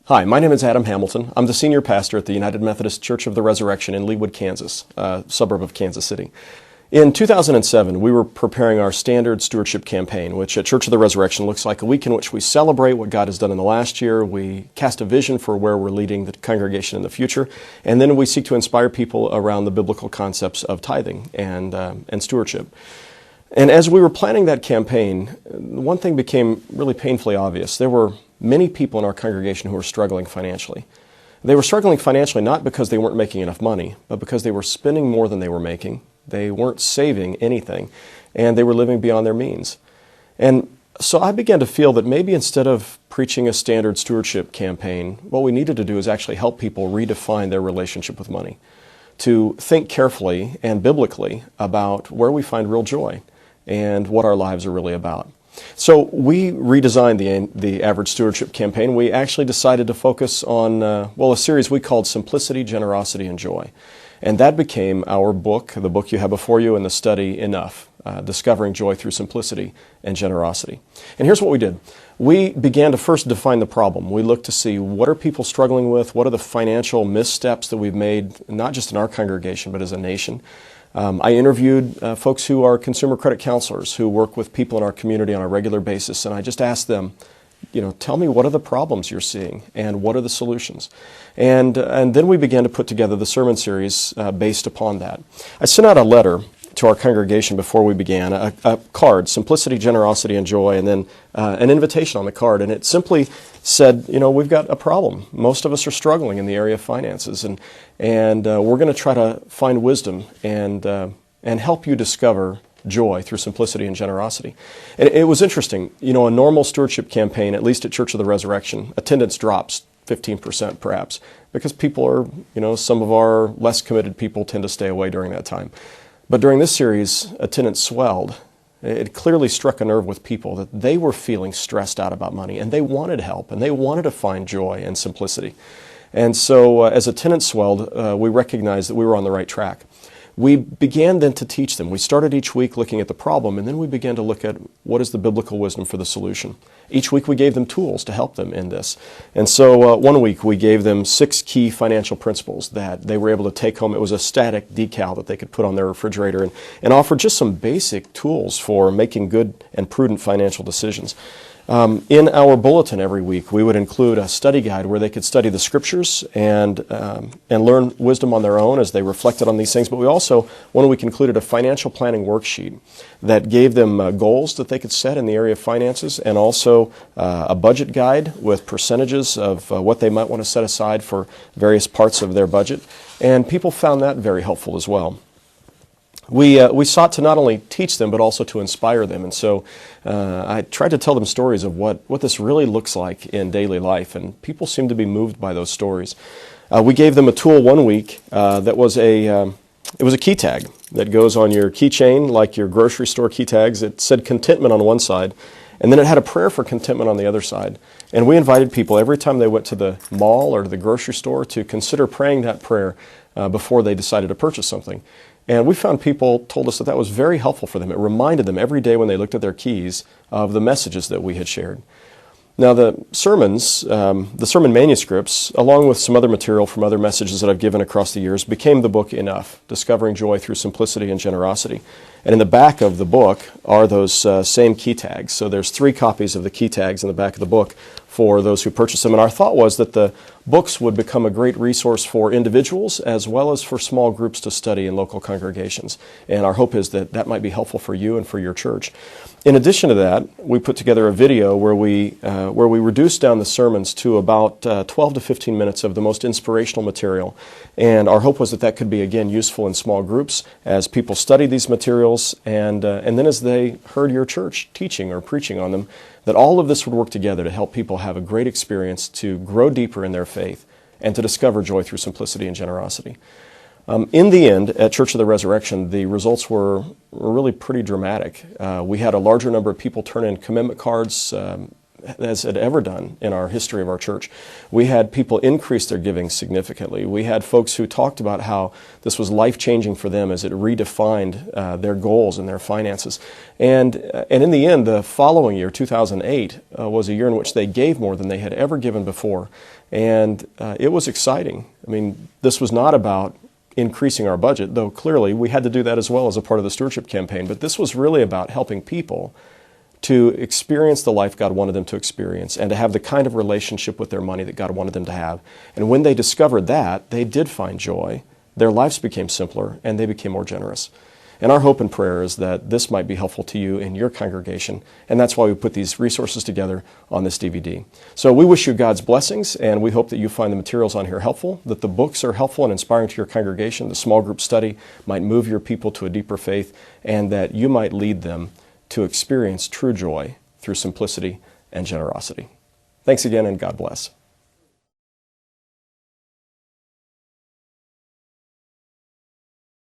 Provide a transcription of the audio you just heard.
Hi, my name is Adam Hamilton. I'm the senior pastor at the United Methodist Church of the Resurrection in Leawood, Kansas, a suburb of Kansas City. In 2007, we were preparing our standard stewardship campaign, which at Church of the Resurrection looks like a week in which we celebrate what God has done in the last year, we cast a vision for where we're leading the congregation in the future, and then we seek to inspire people around the biblical concepts of tithing and stewardship. And as we were planning that campaign, one thing became really painfully obvious. There were many people in our congregation who were struggling financially. They were struggling financially not because they weren't making enough money, but because they were spending more than they were making. They weren't saving anything, and they were living beyond their means. And so I began to feel that maybe instead of preaching a standard stewardship campaign, what we needed to do is actually help people redefine their relationship with money, to think carefully and biblically about where we find real joy and what our lives are really about. So we redesigned the average stewardship campaign. We actually decided to focus on, a series we called Simplicity, Generosity, and Joy. And that became our book, the book you have before you, and the study Enough, Discovering Joy Through Simplicity and Generosity. And here's what we did. We began to first define the problem. We looked to see what are people struggling with, what are the financial missteps that we've made, not just in our congregation, but as a nation. I interviewed folks who are consumer credit counselors who work with people in our community on a regular basis, and I just asked them, tell me what are the problems you're seeing and what are the solutions? And then we began to put together the sermon series based upon that. I sent out a letter to our congregation before we began, a card, Simplicity, Generosity, and Joy, and then an invitation on the card. And it simply said, we've got a problem. Most of us are struggling in the area of finances, and we're going to try to find wisdom and help you discover joy through simplicity and generosity. And it was interesting. A normal stewardship campaign, at least at Church of the Resurrection, attendance drops 15% perhaps, because people are, some of our less committed people tend to stay away during that time. But during this series, attendance swelled. It clearly struck a nerve with people that they were feeling stressed out about money, and they wanted help, and they wanted to find joy and simplicity. And so as attendance swelled, we recognized that we were on the right track. We began then to teach them. We started each week looking at the problem, and then we began to look at what is the biblical wisdom for the solution. Each week we gave them tools to help them in this. And so one week we gave them 6 key financial principles that they were able to take home. It was a static decal that they could put on their refrigerator and offer just some basic tools for making good and prudent financial decisions. In our bulletin every week, we would include a study guide where they could study the scriptures and learn wisdom on their own as they reflected on these things. But we also, one week, included a financial planning worksheet that gave them goals that they could set in the area of finances, and also a budget guide with percentages of what they might want to set aside for various parts of their budget. And people found that very helpful as well. We sought to not only teach them, but also to inspire them. And so I tried to tell them stories of what this really looks like in daily life, and people seemed to be moved by those stories. We gave them a tool one week that was it was a key tag that goes on your keychain, like your grocery store key tags. It said contentment on one side, and then it had a prayer for contentment on the other side. And we invited people every time they went to the mall or to the grocery store to consider praying that prayer before they decided to purchase something. And we found people told us that was very helpful for them. It reminded them every day when they looked at their keys of the messages that we had shared. Now the sermons, the sermon manuscripts, along with some other material from other messages that I've given across the years, became the book Enough, Discovering Joy Through Simplicity and Generosity. And in the back of the book are those same key tags. So there's 3 copies of the key tags in the back of the book for those who purchase them. And our thought was that the books would become a great resource for individuals as well as for small groups to study in local congregations. And our hope is that that might be helpful for you and for your church. In addition to that, we put together a video where we reduced down the sermons to about 12 to 15 minutes of the most inspirational material. And our hope was that that could be, again, useful in small groups as people studied these materials and then as they heard your church teaching or preaching on them, that all of this would work together to help people have a great experience to grow deeper in their faith and to discover joy through simplicity and generosity. In the end, at Church of the Resurrection, the results were really pretty dramatic. We had a larger number of people turn in commitment cards, as had ever done in our history of our church. We had people increase their giving significantly. We had folks who talked about how this was life-changing for them as it redefined their goals and their finances. And in the end, the following year, 2008, was a year in which they gave more than they had ever given before. And it was exciting. I mean, this was not about increasing our budget, though clearly we had to do that as well as a part of the stewardship campaign. But this was really about helping people to experience the life God wanted them to experience and to have the kind of relationship with their money that God wanted them to have. And when they discovered that, they did find joy. Their lives became simpler and they became more generous. And our hope and prayer is that this might be helpful to you in your congregation, and that's why we put these resources together on this DVD. So we wish you God's blessings, and we hope that you find the materials on here helpful, that the books are helpful and inspiring to your congregation, the small group study might move your people to a deeper faith, and that you might lead them to experience true joy through simplicity and generosity. Thanks again, and God bless.